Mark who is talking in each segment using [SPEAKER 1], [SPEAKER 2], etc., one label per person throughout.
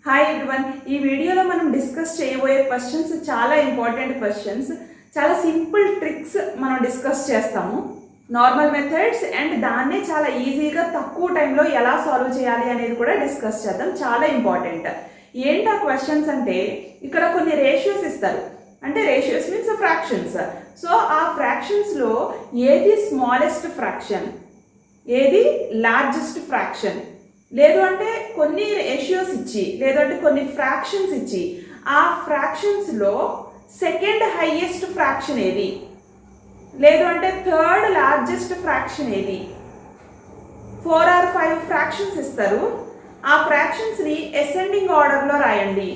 [SPEAKER 1] Hi everyone, ఈ వీడియోలో మనం డిస్కస్ చేయబోయే క్వశ్చన్స్ చాలా ఇంపార్టెంట్ క్వశ్చన్స్. చాలా సింపుల్ ట్రిక్స్ మనం డిస్కస్ చేస్తాము, నార్మల్ మెథడ్స్, అండ్ దాన్నే చాలా ఈజీగా తక్కువ టైంలో ఎలా సాల్వ్ చేయాలి అనేది కూడా డిస్కస్ చేద్దాం. చాలా ఇంపార్టెంట్. ఏంటి ఆ క్వశ్చన్స్ అంటే, ఇక్కడ కొన్ని రేషియోస్ ఇస్తారు, అంటే రేషియోస్ మీన్స్ ఫ్రాక్షన్స్. సో ఆ ఫ్రాక్షన్స్లో ఏది స్మాలెస్ట్ ఫ్రాక్షన్, ఏది లార్జెస్ట్ ఫ్రాక్షన్, లేదు అంటే కొన్ని రేషియోస్ ఇచ్చి, లేదంటే కొన్ని ఫ్రాక్షన్స్ ఇచ్చి ఆ ఫ్రాక్షన్స్లో సెకండ్ హైయెస్ట్ ఫ్రాక్షన్ ఏది, లేదు అంటే థర్డ్ లార్జెస్ట్ ఫ్రాక్షన్ ఏది, 4 or 5 ఫ్రాక్షన్స్ ఇస్తారు. ఆ ఫ్రాక్షన్స్ని అసెండింగ్ ఆర్డర్లో రాయండి,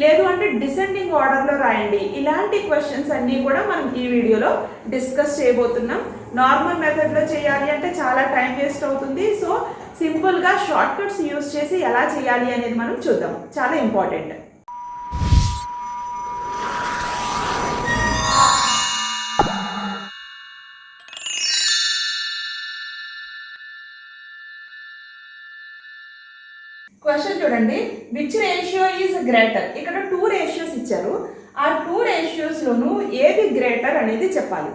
[SPEAKER 1] లేదు అంటే డిసెండింగ్ ఆర్డర్లో రాయండి. ఇలాంటి క్వశ్చన్స్ అన్నీ కూడా మనం ఈ వీడియోలో డిస్కస్ చేయబోతున్నాం. నార్మల్ మెథడ్లో చేయాలి అంటే చాలా టైం వేస్ట్ అవుతుంది. సో సింపుల్గా షార్ట్ కట్స్ యూజ్ చేసి ఎలా చేయాలి అనేది మనం చూద్దాం. చాలా ఇంపార్టెంట్. క్వశ్చన్ చూడండి, విచ్ రేషియో ఈజ్ గ్రేటర్. ఇక్కడ 2 రేషియోస్ ఇచ్చారు. ఆ 2 రేషియోస్లోనూ ఏది గ్రేటర్ అనేది చెప్పాలి.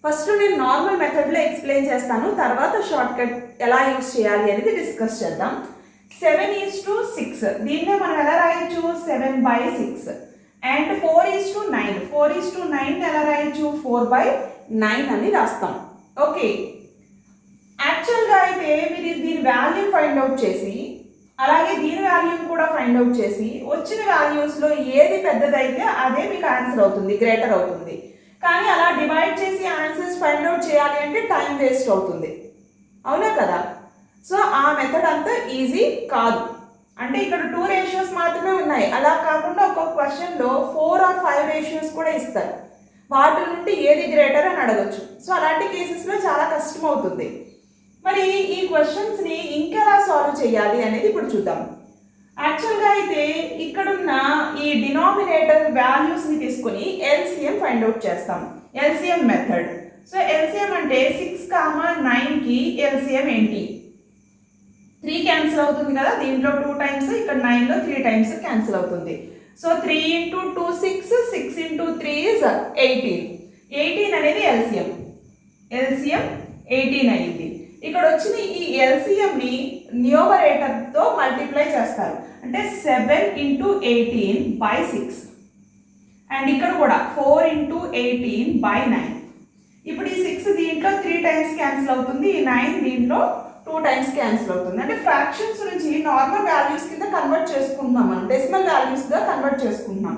[SPEAKER 1] ఫస్ట్ నేను నార్మల్ మెథడ్లో ఎక్స్ప్లెయిన్ చేస్తాను, తర్వాత షార్ట్ కట్ ఎలా యూజ్ చేయాలి అనేది డిస్కస్ చేద్దాం. 7:6, దీన్నే మనం ఎలా రాయొచ్చు, 7/6. అండ్ 4:9, 4:9 ఎలా రాయొచ్చు, 4/9 అని రాస్తాం. ఓకే, యాక్చువల్గా అయితే మీరు దీని వాల్యూ ఫైండ్ అవుట్ చేసి, అలాగే దీని వాల్యూని కూడా ఫైండ్ అవుట్ చేసి, వచ్చిన వాల్యూస్లో ఏది పెద్దదైతే అదే మీకు ఆన్సర్ అవుతుంది, గ్రేటర్ అవుతుంది. కానీ అలా డివైడ్ చేసి ఆన్సర్స్ ఫైండ్ అవుట్ చేయాలి అంటే టైం వేస్ట్ అవుతుంది, అవునా కదా? సో ఆ మెథడ్ అంతా ఈజీ కాదు. అంటే ఇక్కడ 2 రేషియోస్ మాత్రమే ఉన్నాయి. అలా కాకుండా ఒక్కొక్క క్వశ్చన్లో 4 or 5 రేషియోస్ కూడా ఇస్తారు. వాటి నుండి ఏది గ్రేటర్ అని అడగచ్చు. సో అలాంటి కేసెస్లో చాలా కష్టం అవుతుంది. మరి ఈ క్వశ్చన్స్ని ఇంకెలా సాల్వ్ చేయాలి అనేది ఇప్పుడు చూద్దాం. యాక్చువల్గా అయితే ఇక్కడున్న ఈ డినామినేటర్ వాల్యూస్ని తీసుకొని ఎల్సిఎం ఫైండ్ అవుట్ చేస్తాం, ఎల్సిఎం మెథడ్. సో ఎల్సిఎం అంటే 6,9కి ఎల్సిఎం ఏంటి, 3 క్యాన్సిల్ అవుతుంది కదా, దీంట్లో 2 టైమ్స్, ఇక్కడ 9లో 3 టైమ్స్ క్యాన్సిల్ అవుతుంది. So 3 × 2 6, 6 × 3 is 18. 18 అనేది ఎల్సిఎం, ఎల్సిఎం 18 అయింది. ఇక్కడ వచ్చిన ఈ ఎల్సిఎంని న్యూమరేటర్తో మల్టిప్లై చేస్తారు, అంటే 7 × 18/6. అండ్ ఇక్కడ కూడా 4 × 18/9. ఇప్పుడు ఈ 6 దీంట్లో 3 టైమ్స్ క్యాన్సిల్ అవుతుంది, ఈ 9 దీంట్లో 2 టైమ్స్ క్యాన్సిల్ అవుతుంది. అంటే ఫ్రాక్షన్స్ నుంచి నార్మల్ వాల్యూస్ కింద కన్వర్ట్ చేసుకుంటున్నాం, మనం డెసిమల్ వాల్యూస్గా కన్వర్ట్ చేసుకుంటున్నాం.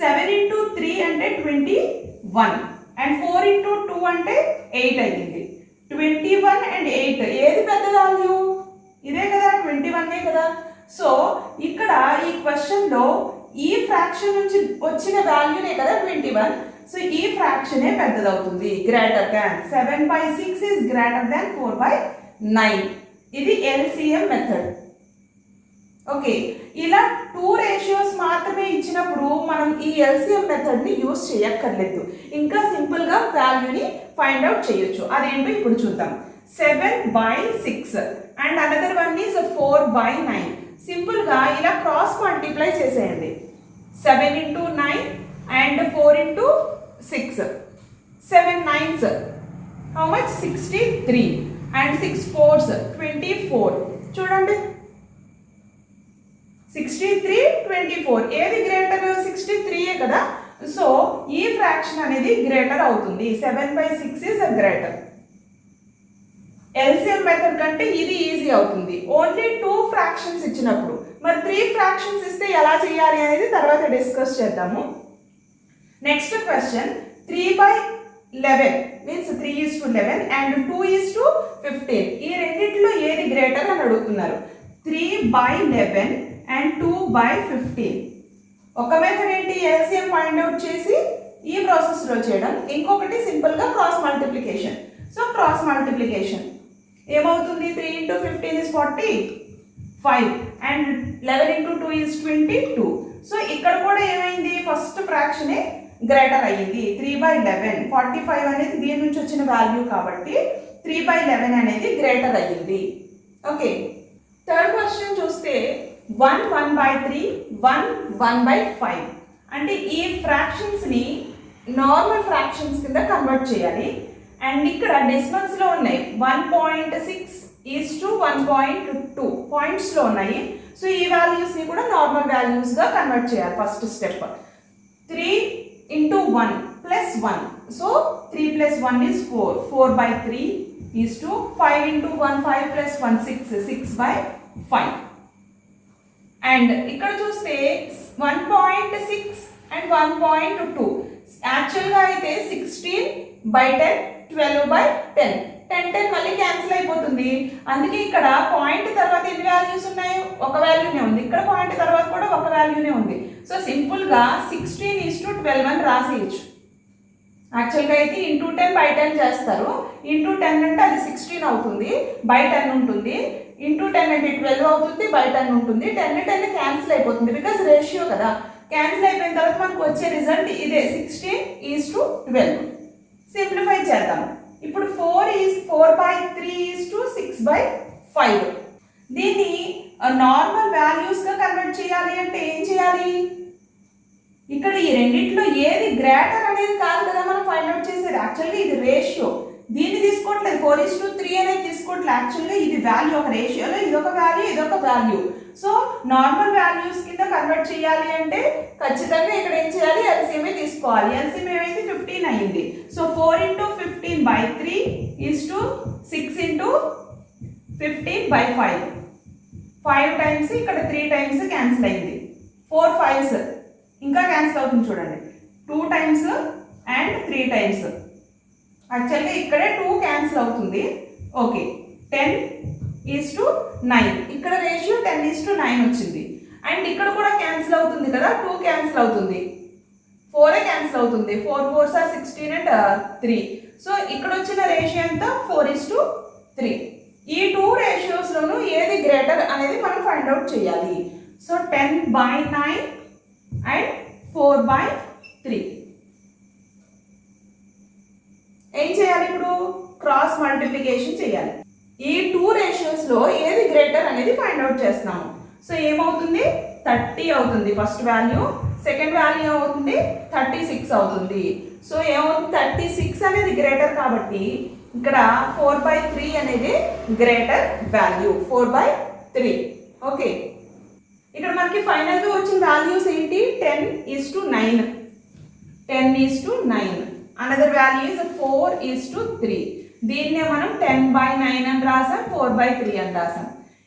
[SPEAKER 1] 7 × 3 అంటే 21, అండ్ 4 × 2 అంటే 8 అయ్యింది. 21 and 8 ఏది పెద్ద వాల్యూ, ఇదే కదా, 21 కదా. సో ఇక్కడ ఈ క్వశ్చన్లో ఈ ఫ్రాక్షన్ నుంచి వచ్చిన వాల్యూనే కదా 21. సో ఈ ఫ్రాక్షనే పెద్దదవుతుంది, greater than. 7/6 is greater than 4/9. ఇది ఎల్సిఎం మెథడ్. ఓకే, ఇలా 2 రేషియోస్ మాత్రమే ఇచ్చినప్పుడు మనం ఈ ఎల్సిఎం మెథడ్ని యూజ్ చేయక్కర్లేదు, ఇంకా సింపుల్గా వాల్యూని ఫైండ్ అవుట్ చేయొచ్చు. అదేంటో ఇప్పుడు చూద్దాం. 7/6 అండ్ అనదర్ వన్ ఈజ్ 4/9. సింపుల్గా ఇలా క్రాస్ మల్టిప్లై చేసేయండి. 7 × 9 and 4 × 6, 7 9s how much, 63, and 6 4s 24. చూడండి, 63, 24 ఏది గ్రేటర్, 63 కదా. సో ఈ ఫ్రాక్షన్ అనేది గ్రేటర్ అవుతుంది, 7/6 is గ్రేటర్. ఎల్సిఎం మెథడ్ కంటే ఇది ఈజీ అవుతుంది, ఓన్లీ 2 ఫ్రాక్షన్స్ ఇచ్చినప్పుడు. మరి 3 ఫ్రాక్షన్స్ ఇస్తే ఎలా చేయాలి అనేది తర్వాత డిస్కస్ చేద్దాము. Next question, 3/11 means 3:11 and 2:15. ఈ రెండింటిలో ఏది గ్రేటర్ అని అడుగుతున్నారు. 3/11 అండ్ 2/15. ఒక మెథడ్ ఏంటి, ఎల్సిఎం ఫైండ్ అవుట్ చేసి ఈ ప్రాసెస్లో చేయడం, ఇంకొకటి సింపుల్గా cross multiplication. So cross multiplication ఏమవుతుంది, 3 × 15 is 45 అండ్ 11 × 2 is 22. సో ఇక్కడ కూడా ఏమైంది, ఫస్ట్ ఫ్రాక్షనే గ్రేటర్ అయ్యింది, 3/11. 45 అనేది దీని నుంచి వచ్చిన వాల్యూ కాబట్టి 3/11 అనేది గ్రేటర్ అయ్యింది. ఓకే, థర్డ్ క్వశ్చన్ చూస్తే 1 1/3, 1 1/5. అంటే ఈ ఫ్రాక్షన్స్ని నార్మల్ ఫ్రాక్షన్స్ కింద కన్వర్ట్ చేయాలి. అండ్ ఇక్కడ డెసిమల్స్లో ఉన్నాయి 1.6:1.2 పాయింట్స్లో ఉన్నాయి. సో ఈ వాల్యూస్ని కూడా నార్మల్ వాల్యూస్గా కన్వర్ట్ చేయాలి. First step 3 into 1 plus 1. So 3 plus 1 is 4. 4/3 is 2. 5 into 1 5 plus 1 6. 6/5. And ఇక్కడ చూస్తే 1.6 and 1.2 యాక్చువల్గా అయితే 16/10, 12/10. 10 10 మళ్ళీ క్యాన్సిల్ అయిపోతుంది. అందుకే ఇక్కడ పాయింట్ తర్వాత ఎన్ని వాల్యూస్ ఉన్నాయి? ఒక వాల్యూనే ఉంది. ఇక్కడ పాయింట్ తర్వాత కూడా ఒక వాల్యూనే ఉంది. సో సింపుల్గా 16:12 అని రాసేయచ్చు. యాక్చువల్గా అయితే ఇంటూ 10/10 చేస్తారు. ఇంటూ 10 అంటే అది 16 అవుతుంది, బై 10 ఉంటుంది. ఇంటూ 10 అంటే 12 అవుతుంది, బై 10 ఉంటుంది. 10 10 క్యాన్సిల్ అయిపోతుంది, బికాస్ రేషియో కదా. క్యాన్సిల్ అయిపోయిన తర్వాత మనకు వచ్చే రిజల్ట్ ఇదే 16:12. సింప్లిఫై చేద్దాం. ఇప్పుడు 4/3:6/5. దీన్ని నార్మల్ వాల్యూస్గా కన్వర్ట్ చేయాలి అంటే ఏం చేయాలి? ఇక్కడ ఈ రెండింటిలో ఏది గ్రేటర్ అనేది కాదు కదా మనం ఫైండ్ అవుట్ చేసేది. యాక్చువల్గా ఇది రేషియో, దీన్ని తీసుకోవట్లేదు. 4:3 అనేది తీసుకోవట్లేదు. యాక్చువల్గా ఇది వాల్యూ, ఒక రేషియోలో ఇదొక వాల్యూ, ఇదొక వాల్యూ. సో నార్మల్ వాల్యూస్ కింద కన్వర్ట్ చేయాలి అంటే ఖచ్చితంగా ఇక్కడ ఏం చేయాలి? ఎల్సిఎం తీసుకోవాలి. ఎల్సిఎం ఏమైంది? 15 అయింది. So 4 into 15/3 is to 6 into 15/5. 5 times ఇక్కడ 3 టైమ్స్ క్యాన్సిల్ అయింది. 4 5s ఇంకా క్యాన్సిల్ అవుతుంది చూడండి. 2 టైమ్స్ అండ్ 3 టైమ్స్. యాక్చువల్గా ఇక్కడే 2 క్యాన్సిల్ అవుతుంది. ఓకే, 10:9. ఇక్కడ రేషియో 10:9 వచ్చింది. అండ్ ఇక్కడ కూడా క్యాన్సిల్ అవుతుంది కదా, 2 క్యాన్సిల్ అవుతుంది, 4 క్యాన్సిల్ అవుతుంది. 4 4s are 16 and 3. సో ఇక్కడ వచ్చిన రేషియో ఎంత? 4:3. ఈ 2 రేషియోస్లోనూ ఏది గ్రేటర్ అనేది మనం ఫైండ్ అవుట్ చేయాలి. So 10/9 and 4/3. ఏం చేయాలి? ఇప్పుడు క్రాస్ మల్టిప్లికేషన్ చేయాలి. ఈ 2 రేషియోస్లో ఏది గ్రేటర్ అనేది ఫైండ్ అవుట్ చేస్తున్నాము. సో ఏమవుతుంది? 30 అవుతుంది ఫస్ట్ వాల్యూ. సెకండ్ వాల్యూ ఏమవుతుంది? 36 అవుతుంది. సో ఏమవుతుంది? 36 అనేది గ్రేటర్ కాబట్టి ఇక్కడ 4/3 అనేది గ్రేటర్ వాల్యూ. 4/3. ఓకే, ఇక్కడ మనకి ఫైనల్గా వచ్చిన వాల్యూస్ ఏంటి? 10:9. 10:9. Another value is 4:3. దీన్నే మనం 10/9 అని రాసాం, 4/3 అని రాసాం.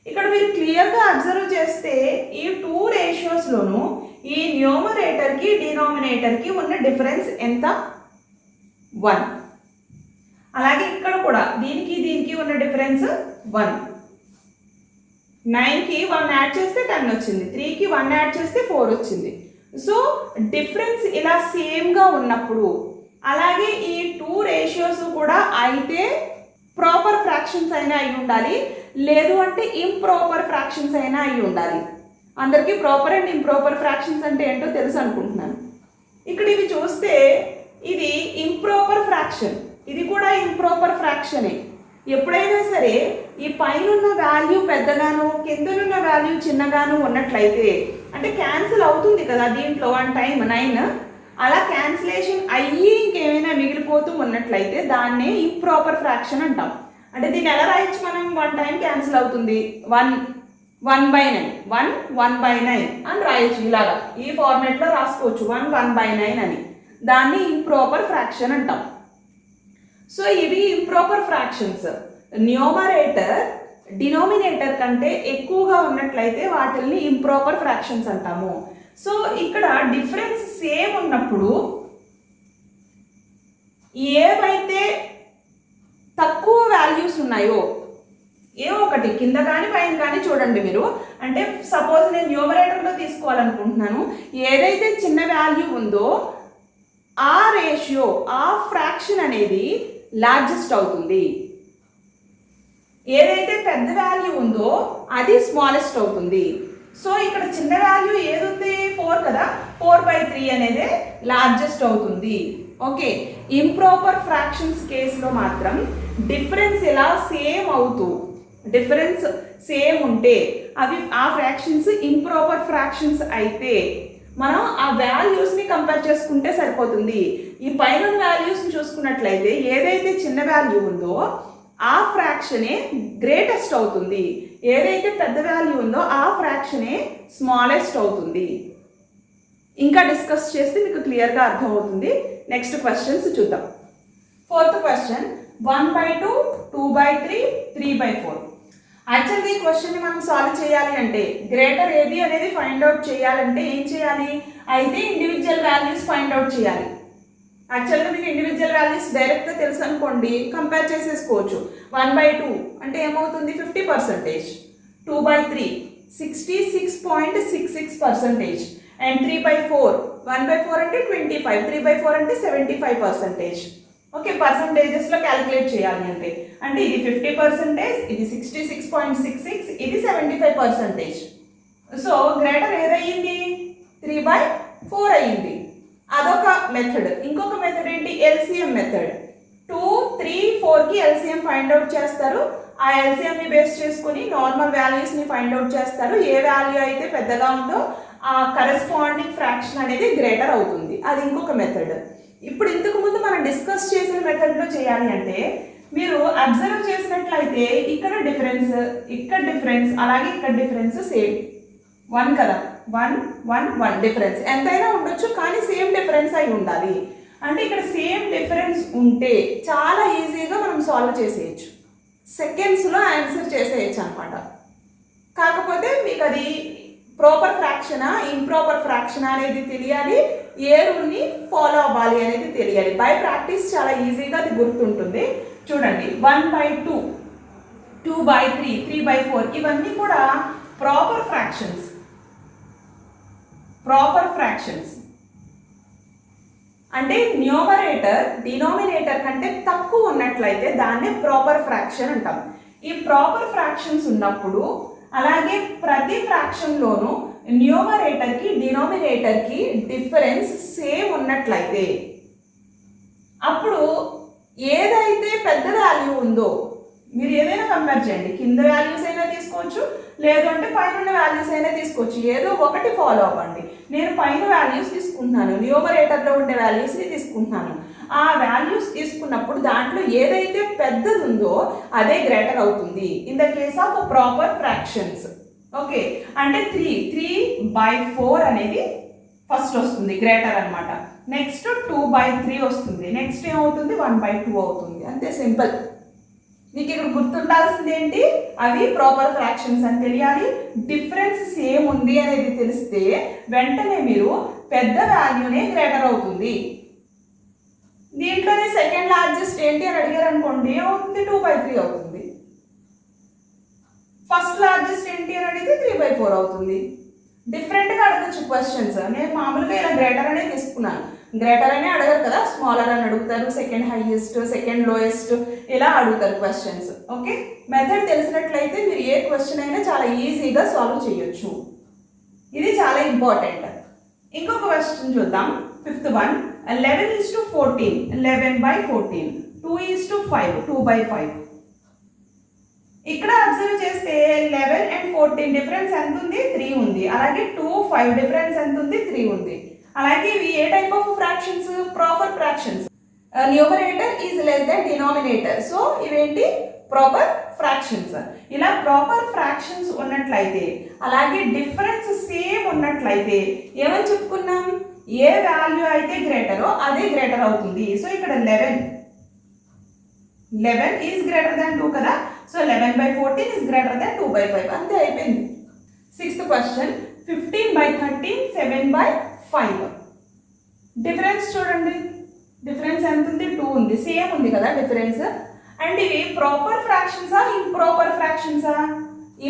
[SPEAKER 1] ఇక్కడ మీరు క్లియర్గా అబ్జర్వ్ చేస్తే ఈ 2 రేషియోస్లోనూ ఈ న్యూమరేటర్కి డినామినేటర్కి ఉన్న డిఫరెన్స్ ఎంత? 1. అలాగే ఇక్కడ కూడా దీనికి దీనికి ఉన్న డిఫరెన్స్ 1. 9కి 1 యాడ్ చేస్తే 10 వచ్చింది, 3కి 1 యాడ్ చేస్తే 4 వచ్చింది. సో డిఫరెన్స్ ఇలా సేమ్గా ఉన్నప్పుడు, అలాగే ఈ 2 రేషియోస్ కూడా అయితే ప్రాపర్ ఫ్రాక్షన్స్ అయినా అయి ఉండాలి, లేదు అంటే ఇంప్రాపర్ ఫ్రాక్షన్స్ అయినా అయి ఉండాలి. అందరికీ ప్రాపర్ అండ్ ఇంప్రాపర్ ఫ్రాక్షన్స్ అంటే ఏంటో తెలుసు అనుకుంటున్నాను. ఇక్కడ ఇవి చూస్తే ఇది ఇంప్రాపర్ ఫ్రాక్షన్, ఇది కూడా ఇంప్రాపర్ ఫ్రాక్షనే. ఎప్పుడైనా సరే ఈ పైనున్న వాల్యూ పెద్దగాను కిందనున్న వాల్యూ చిన్నగాను ఉన్నట్లయితే, అంటే క్యాన్సిల్ అవుతుంది కదా దీంట్లో 1 టైం 9, అలా క్యాన్సిలేషన్ అయ్యి ఇంకేమైనా మిగిలిపోతూ ఉన్నట్లయితే దాన్నే ఇంప్రాపర్ ఫ్రాక్షన్ అంటాం. అంటే దీన్ని ఎలా రాయొచ్చు మనం? 1 టైం క్యాన్సిల్ అవుతుంది, 1/9, 1/9 అని రాయొచ్చు. ఇలాగా ఈ ఫార్మేట్లో రాసుకోవచ్చు, 1/9 అని. దాన్ని ఇంప్రాపర్ ఫ్రాక్షన్ అంటాం. సో ఇవి ఇంప్రాపర్ ఫ్రాక్షన్స్. న్యూమరేటర్ డినామినేటర్ కంటే ఎక్కువగా ఉన్నట్లయితే వాటిల్ని ఇంప్రాపర్ ఫ్రాక్షన్స్ అంటాము. సో ఇక్కడ డిఫరెన్స్ సేమ్ ఉన్నప్పుడు ఏవైతే తక్కువ వాల్యూస్ ఉన్నాయో, ఏ ఒకటి కింద కానీ పైన కానీ చూడండి మీరు. అంటే సపోజ్ నేను న్యూమరేటర్లో తీసుకోవాలనుకుంటున్నాను, ఏదైతే చిన్న వాల్యూ ఉందో ఆ రేషియో, ఆ ఫ్రాక్షన్ అనేది లార్జెస్ట్ అవుతుంది. ఏదైతే పెద్ద వాల్యూ ఉందో అది స్మాలెస్ట్ అవుతుంది. సో ఇక్కడ చిన్న వాల్యూ ఏది ఉంది? 4 కదా, 4/3 అనేది లార్జెస్ట్ అవుతుంది. ఓకే, ఇంప్రాపర్ ఫ్రాక్షన్స్ కేసులో మాత్రం డిఫరెన్స్ ఇలా సేమ్ అవుతూ డిఫరెన్స్ సేమ్ ఉంటే అవి ఆ ఫ్రాక్షన్స్ ఇంప్రాపర్ ఫ్రాక్షన్స్ అయితే మనం ఆ వాల్యూస్ని కంపేర్ చేసుకుంటే సరిపోతుంది. ఈ పైన వాల్యూస్ని చూసుకున్నట్లయితే ఏదైతే చిన్న వాల్యూ ఉందో ఆ ఫ్రాక్షనే గ్రేటెస్ట్ అవుతుంది, ఏదైతే పెద్ద వాల్యూ ఉందో ఆ ఫ్రాక్షనే స్మాలెస్ట్ అవుతుంది. ఇంకా డిస్కస్ చేస్తే మీకు క్లియర్గా అర్థమవుతుంది. నెక్స్ట్ క్వశ్చన్స్ చూద్దాం. Fourth question 1/2, 2/3, 3/4. యాక్చువల్గా ఈ క్వశ్చన్ని మనం సాల్వ్ చేయాలి అంటే గ్రేటర్ ఏది అనేది ఫైండ్ అవుట్ చేయాలంటే ఏం చేయాలి? అయితే ఇండివిజువల్ వాల్యూస్ ఫైండ్ అవుట్ చేయాలి. యాక్చువల్గా మీకు ఇండివిజువల్ వాల్యూస్ డైరెక్ట్గా తెలుసు అనుకోండి, కంపేర్ చేసేసుకోవచ్చు. 1/2 అంటే ఏమవుతుంది 50%, 2/3 66.66%, అండ్ 3/4 1/4 అంటే 25, 3/4 అంటే 75%. ఓకే, పర్సంటేజెస్లో క్యాలిక్యులేట్ చేయాలి అంటే ఇది 50%, ఇది 66.66, ఇది 75%. సో గ్రేటర్ ఏదయ్యింది 3/4 అయ్యింది. అదొక మెథడ్. ఇంకొక మెథడ్ ఏంటి? LCM method. 2, 3, 4కి ఎల్సిఎం ఫైండ్ అవుట్ చేస్తారు. ఆ ఎల్సిఎంని బేస్ చేసుకుని నార్మల్ వాల్యూస్ని ఫైండ్ అవుట్ చేస్తారు. ఏ వాల్యూ అయితే పెద్దగా ఉందో ఆ కరెస్పాండింగ్ ఫ్రాక్షన్ అనేది గ్రేటర్ అవుతుంది. అది ఇంకొక మెథడ్. ఇప్పుడు ఇంతకు ముందు మనం డిస్కస్ చేసిన మెథడ్లో చేయాలి అంటే మీరు అబ్జర్వ్ చేసినట్లయితే ఇక్కడ డిఫరెన్స్, ఇక్కడ డిఫరెన్స్, అలాగే ఇక్కడ డిఫరెన్స్ సేమ్ 1 కదా, 1 1 1 డిఫరెన్స్ ఎంతైనా ఉండొచ్చు, కానీ సేమ్ డిఫరెన్స్ అయి ఉండాలి. అంటే ఇక్కడ సేమ్ డిఫరెన్స్ ఉంటే చాలా ఈజీగా మనం సాల్వ్ చేసేయచ్చు, సెకండ్స్లో ఆన్సర్ చేసేయచ్చు అనమాట. కాకపోతే మీకు అది ప్రాపర్ ఫ్రాక్షనా ఇంప్రాపర్ ఫ్రాక్షన్ అనేది తెలియాలి, ఏ రూల్ని ఫాలో అవ్వాలి అనేది తెలియాలి. బై ప్రాక్టీస్ చాలా ఈజీగా అది గుర్తుంటుంది. చూడండి 1/2, 2/3, 3/4 ఇవన్నీ కూడా ప్రాపర్ ఫ్రాక్షన్స్. ప్రాపర్ ఫ్రాక్షన్స్ అంటే న్యూమరేటర్ డినామినేటర్ కంటే తక్కువ ఉన్నట్లయితే దాన్నే ప్రాపర్ ఫ్రాక్షన్ అంటాం. ఈ ప్రాపర్ ఫ్రాక్షన్స్ ఉన్నప్పుడు అలాగే ప్రతి ఫ్రాక్షన్లోనూ న్యూమరేటర్కి డినామినేటర్కి డిఫరెన్స్ సేమ్ ఉన్నట్లయితే అప్పుడు ఏదైతే పెద్ద వాల్యూ ఉందో మీరు ఏదైనా కంపేర్ చేయండి, కింద వాల్యూస్ అయినా తీసుకోవచ్చు, లేదు అంటే పైన వాల్యూస్ అయినా తీసుకోవచ్చు, ఏదో ఒకటి ఫాలో అవ్వండి. నేను పైన వాల్యూస్ తీసుకుంటున్నాను, న్యూమరేటర్లో ఉండే వాల్యూస్ని తీసుకుంటున్నాను. ఆ వాల్యూస్ తీసుకున్నప్పుడు దాంట్లో ఏదైతే పెద్దది ఉందో అదే గ్రేటర్ అవుతుంది in the case of proper fractions. Okay, అంటే 3/4 అనేది ఫస్ట్ వస్తుంది గ్రేటర్ అనమాట. నెక్స్ట్ 2/3 వస్తుంది, నెక్స్ట్ ఏమవుతుంది 1/2 అవుతుంది. అంతే సింపుల్. మీకు ఇక్కడ గుర్తుండాల్సింది ఏంటి? అవి ప్రాపర్ ఫ్రాక్షన్స్ అని తెలియాలి, డిఫరెన్స్ సేమ్ ఉంది అనేది తెలిస్తే వెంటనే మీరు పెద్ద వాల్యూనే గ్రేటర్ అవుతుంది. దీంట్లోనే సెకండ్ లార్జెస్ట్ ఏంటి అని అడిగారు అనుకోండి, ఏమవుతుంది 2/3 అవుతుంది. ఫస్ట్ లార్జెస్ట్ ఏంటి అని అడిగితే 3/4 అవుతుంది. డిఫరెంట్గా అడగచ్చు క్వశ్చన్స్. నేను మామూలుగా ఇలా గ్రేటర్ అనే తీసుకున్నాను. గ్రేటర్ అనే అడగరు కదా, స్మాలర్ అని అడుగుతారు, సెకండ్ హైయెస్ట్, సెకండ్ లోయెస్ట్ ఇలా అడుగుతారు క్వశ్చన్స్. ఓకే, మెథడ్ తెలిసినట్లయితే మీరు ఏ క్వశ్చన్ అయినా చాలా ఈజీగా సాల్వ్ చేయొచ్చు. ఇది చాలా ఇంపార్టెంట్. ఇంకొక క్వశ్చన్ చూద్దాం. 5th one, 11:14, 11/14, 2:5, 2/5. ఇక్కడ అబ్జర్వ్ చేస్తే 11 and 14 డిఫరెన్స్ ఎంత ఉంది? 3 ఉంది. అలాగే 2, 5 డిఫరెన్స్ ఎంత ఉంది? 3 ఉంది. అలాగే ఇవి ఏ type of fractions? Proper fractions. Numerator is less than denominator. So ఇవేంటి? Proper fractions. ఇలా ప్రాపర్ ఫ్రాక్షన్స్ ఉన్నట్లయితే అలాగే డిఫరెన్స్ సేమ్ ఉన్నట్లయితే ఏమని చెప్పుకున్నాం? ఏ వాల్యూ అయితే గ్రేటరో అదే గ్రేటర్ అవుతుంది. సో ఇక్కడ 11 ఈజ్ గ్రేటర్ దాన్ 2 కదా, సో 11/14 ఈజ్ గ్రేటర్ దాన్ 2/5. అంతే, అయిపోయింది. 6th question 15/13, 7/5. డిఫరెన్స్ చూడండి, డిఫరెన్స్ ఎంత ఉంది? 2 ఉంది. సేమ్ ఉంది కదా డిఫరెన్స్. అండ్ ఇవి ప్రాపర్ ఫ్రాక్షన్సా ఇంప్రాపర్ ఫ్రాక్షన్సా?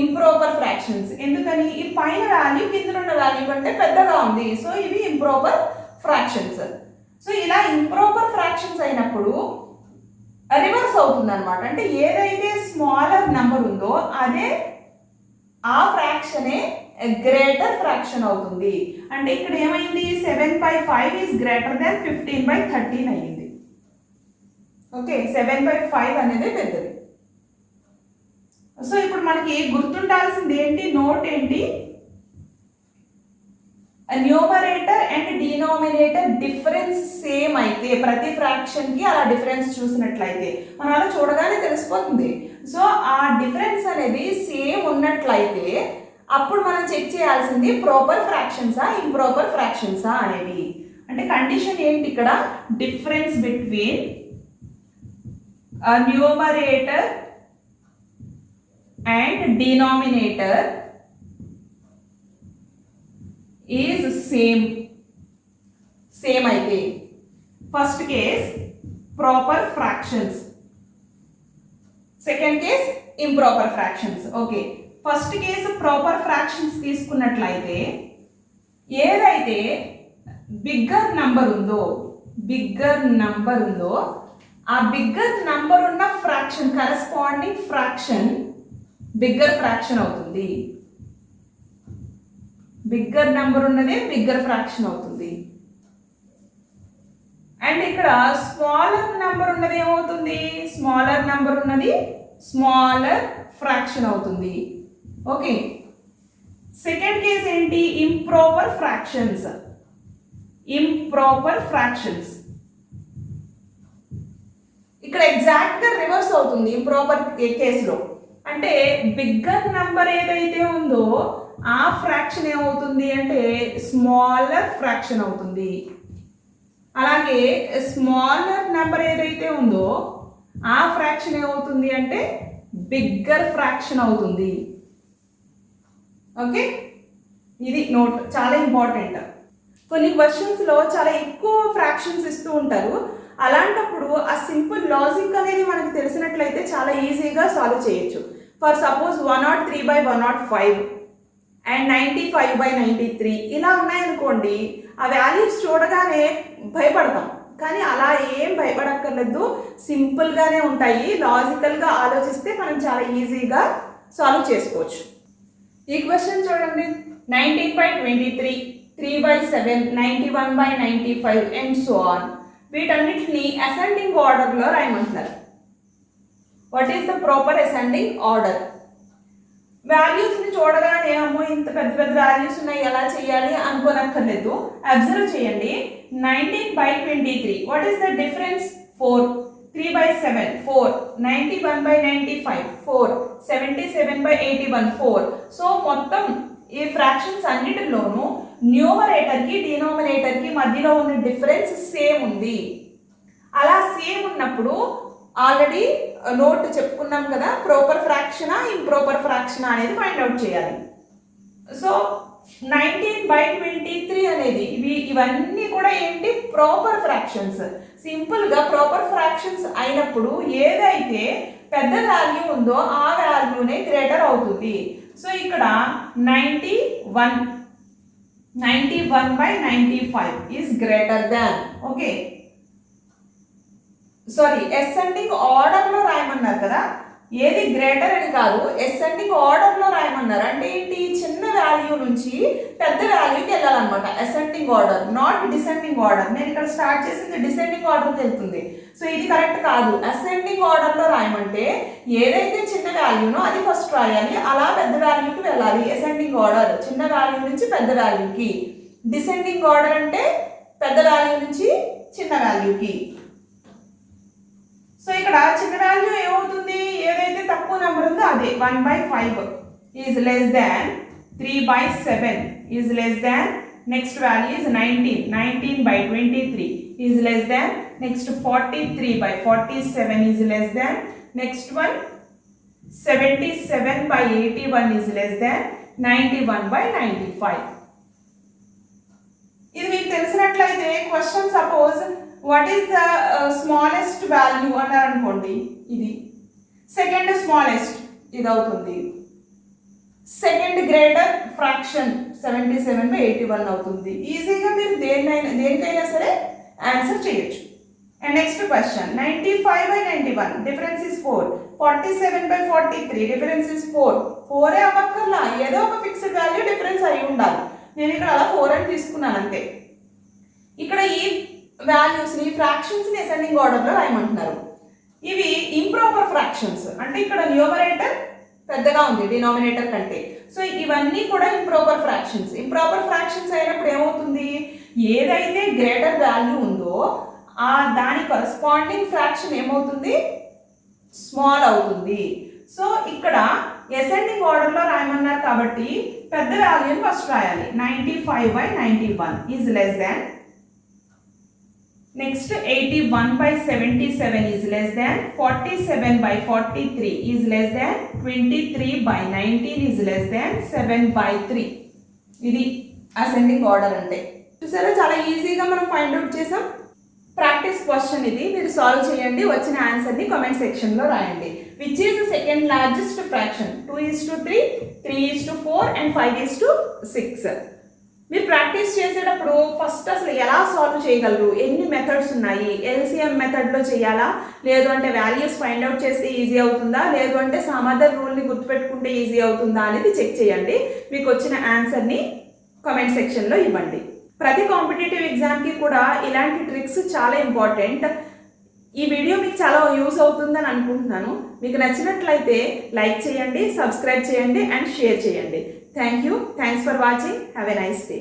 [SPEAKER 1] Improper fractions. ఎందుకని? ఈ పైన వాల్యూ కింద ఉన్న వాల్యూ కంటే పెద్దగా ఉంది, సో ఇవి ఇంప్రాపర్ ఫ్రాక్షన్స్. సో ఇలా ఇంప్రాపర్ ఫ్రాక్షన్స్ అయినప్పుడు రివర్స్ అవుతుంది అనమాట. అంటే ఏదైతే స్మాలర్ నెంబర్ ఉందో అదే ఆ ఫ్రాక్షనే గ్రేటర్ ఫ్రాక్షన్ అవుతుంది. అంటే ఇక్కడ ఏమైంది? 7/5 ఈజ్ గ్రేటర్ దాన్ 15/13 అయ్యింది. ఓకే, 7/5 అనేది పెద్దది. సో ఇప్పుడు మనకి గుర్తుండాల్సింది ఏంటి, నోట్ ఏంటి, numerator and denominator difference same అయితే ప్రతి ఫ్రాక్షన్ కి అలా డిఫరెన్స్ చూసినట్లయితే మనం అలా చూడగానే తెలిసిపోతుంది. సో ఆ డిఫరెన్స్ అనేది సేమ్ ఉన్నట్లయితే అప్పుడు మనం చెక్ చేయాల్సింది ప్రాపర్ ఫ్రాక్షన్సా ఇంప్రాపర్ ఫ్రాక్షన్సా అనేవి. అంటే కండిషన్ ఏంటి ఇక్కడ, difference between numerator and denominator is same అయితే first case proper fractions, second case improper fractions. Okay, first case proper fractions తీసుకున్నట్లయితే ఏదైతే బిగ్గర్ నంబర్ ఉందో ఆ బిగ్గర్ నంబర్ ఉన్న fraction corresponding fraction bigger fraction అవుతుంది. బిగ్గర్ నెంబర్ ఉన్నదే bigger fraction అవుతుంది. And ఇక్కడ స్మాలర్ నెంబర్ ఉన్నది ఏమవుతుంది, స్మాలర్ నెంబర్ ఉన్నది స్మాలర్ ఫ్రాక్షన్ అవుతుంది. ఓకే, సెకండ్ కేస్ ఏంటి, ఇంప్రాపర్ ఫ్రాక్షన్స్. ఇక్కడ ఎగ్జాక్ట్ గా రివర్స్ అవుతుంది ఇంప్రాపర్ కేసులో. అంటే బిగ్గర్ నంబర్ ఏదైతే ఉందో ఆ ఫ్రాక్షన్ ఏమవుతుంది అంటే స్మాలర్ ఫ్రాక్షన్ అవుతుంది. అలాగే స్మాలర్ నెంబర్ ఏదైతే ఉందో ఆ ఫ్రాక్షన్ ఏమవుతుంది అంటే బిగ్గర్ ఫ్రాక్షన్ అవుతుంది. ఓకే, ఇది నోట్, చాలా ఇంపార్టెంట్. కొన్ని క్వశ్చన్స్లో చాలా ఎక్కువ ఫ్రాక్షన్స్ ఇస్తూ ఉంటారు. అలాంటప్పుడు ఆ సింపుల్ లాజిక్ అనేది మనకు తెలిసినట్లయితే చాలా ఈజీగా సాల్వ్ చేయొచ్చు. ఫర్ సపోజ్ 103/105 అండ్ 95/93 ఇలా ఉన్నాయనుకోండి, ఆ వాల్యూస్ చూడగానే భయపడతాం. కానీ అలా ఏం భయపడక్కర్లేదు, సింపుల్గానే ఉంటాయి. లాజికల్గా ఆలోచిస్తే మనం చాలా ఈజీగా సాల్వ్ చేసుకోవచ్చు. ఈ క్వశ్చన్ చూడండి, 19/23, 3/7, 91/95 అండ్ సో ఆన్. వీటన్నిటిని అసెండింగ్ ఆర్డర్లో రాయమంటున్నారు. What is the proper ascending order? వాల్యూస్ని చూడగానే అమ్మో ఇంత పెద్ద పెద్ద వాల్యూస్ ఉన్నాయి ఎలా చేయాలి అనుకోనక్కర్లేదు. అబ్జర్వ్ చేయండి, 19/23 what is the difference? 4. 3/7 4, 91/95 4, 77/81 4. So మొత్తం ఈ ఫ్రాక్షన్స్ అన్నిటిలోనూ న్యూమరేటర్కి డినామినేటర్కి మధ్యలో ఉన్న డిఫరెన్స్ సేమ్ ఉంది. అలా సేమ్ ఉన్నప్పుడు ఆల్రెడీ నోట్ చెప్పుకున్నాం కదా, ప్రాపర్ ఫ్రాక్షనా ఇంప్రాపర్ ఫ్రాక్షనా అనేది ఫైండ్ అవుట్ చేయాలి. సో 19/23 అనేది ఇవన్నీ కూడా ఏంటి, ప్రాపర్ ఫ్రాక్షన్స్. సింపుల్గా ప్రాపర్ ఫ్రాక్షన్స్ అయినప్పుడు ఏదైతే పెద్ద వాల్యూ ఉందో ఆ వాల్యూనే గ్రేటర్ అవుతుంది. సో ఇక్కడ 91/95 is greater than. Okay, sorry, ascending ఆర్డర్లో రాయమన్నారు కదా, ఏది గ్రేటర్ అని కాదు, అసెండింగ్ ఆర్డర్లో రాయమన్నారు. అంటే ఏంటి, చిన్న వాల్యూ నుంచి పెద్ద వాల్యూకి వెళ్ళాలన్నమాట. Ascending order, not descending order. నేను ఇక్కడ స్టార్ట్ చేసింది డిసెండింగ్ ఆర్డర్కి వెళ్తుంది. సో ఇది కరెక్ట్ కాదు. అసెండింగ్ ఆర్డర్లో రాయమంటే ఏదైతే చిన్న వాల్యూనో అది ఫస్ట్ రాయాలి, అలా పెద్ద వాల్యూకి వెళ్ళాలి. అసెండింగ్ ఆర్డర్ చిన్న వాల్యూ నుంచి పెద్ద వాల్యూకి, డిసెండింగ్ ఆర్డర్ అంటే పెద్ద వాల్యూ నుంచి చిన్న వాల్యూకి. సో ఇక్కడ చిన్న వాల్యూ ఏమవుతుంది, ఏదైతే తక్కువ నెంబర్ ఉందో అదే 1/5 is less than 3/7 is less than, next value is 19/23 is less than, next 43/47 is less than, next one 77/81 is less than 91/95. ఇది మీకు తెలిసినట్లయితే question suppose what is the smallest value అన్నారు అనుకోండి, ఇది సెకండ్ స్మాలెస్ట్ ఇది అవుతుంది. సెకండ్ గ్రేటర్ ఫ్రాక్షన్ 77/81 అవుతుంది. ఈజీగా మీరు దేనికైనా సరే ఆన్సర్ చేయొచ్చు. And next question 95/91 difference is 4, 47/43 difference is 4. 4 అవ్వక్కర్లా, ఏదో ఒక ఫిక్స్డ్ వాల్యూ డిఫరెన్స్ అయి ఉండాలి. నేను ఇక్కడ అలా 4 అని తీసుకున్నాను అంతే. ఇక్కడ ఈ వాల్యూస్ని ఫ్రాక్షన్స్ని అసెండింగ్ ఆర్డర్లో రాయమంటున్నారు. ఇవి ఇంప్రాపర్ ఫ్రాక్షన్స్. అంటే ఇక్కడ న్యూమరేటర్ పెద్దగా ఉంది డినామినేటర్ కంటే. సో ఇవన్నీ కూడా ఇంప్రాపర్ ఫ్రాక్షన్స్. ఇంప్రాపర్ ఫ్రాక్షన్స్ అయినప్పుడు ఏమవుతుంది, ఏదైతే గ్రేటర్ వాల్యూ ఉందో దాని కరస్పాండింగ్ ఫ్రాక్షన్ ఏమవుతుంది, స్మాల్ అవుతుంది. సో ఇక్కడ అసెండింగ్ ఆర్డర్లో రాయమన్నారు కాబట్టి పెద్ద వాల్యూని ఫస్ట్ రాయాలి. 95/91 is less than, next 81/77 is less than, 47/43 is less than, 23/19 is less than, 7/3. ఇది అసెండింగ్ ఆర్డర్ అంటే. చూసారా, చాలా ఈజీగా మనం ఫైండ్ అవుట్ చేసాం. ప్రాక్టీస్ క్వశ్చన్ ఇది, మీరు సాల్వ్ చేయండి, వచ్చిన ఆన్సర్ని కామెంట్ సెక్షన్లో రాయండి. Which is the second largest fraction? 2:3, 3:4 and 5:6. మీరు ప్రాక్టీస్ చేసేటప్పుడు ఫస్ట్ అసలు ఎలా సాల్వ్ చేయగలరు, ఎన్ని మెథడ్స్ ఉన్నాయి, ఎల్సిఎం మెథడ్లో చేయాలా, లేదు అంటే వాల్యూస్ ఫైండ్ అవుట్ చేస్తే ఈజీ అవుతుందా, లేదు అంటే సమ్ అదర్ రూల్ని గుర్తుపెట్టుకుంటే ఈజీ అవుతుందా అనేది చెక్ చేయండి. మీకు వచ్చిన ఆన్సర్ని కామెంట్ సెక్షన్లో ఇవ్వండి. ప్రతి కాంపిటేటివ్ ఎగ్జామ్కి కూడా ఇలాంటి ట్రిక్స్ చాలా ఇంపార్టెంట్. ఈ వీడియో మీకు చాలా యూస్ అవుతుందని అనుకుంటున్నాను. మీకు నచ్చినట్లయితే లైక్ చేయండి, సబ్స్క్రైబ్ చేయండి అండ్ షేర్ చేయండి. Thanks for watching. Have a nice day.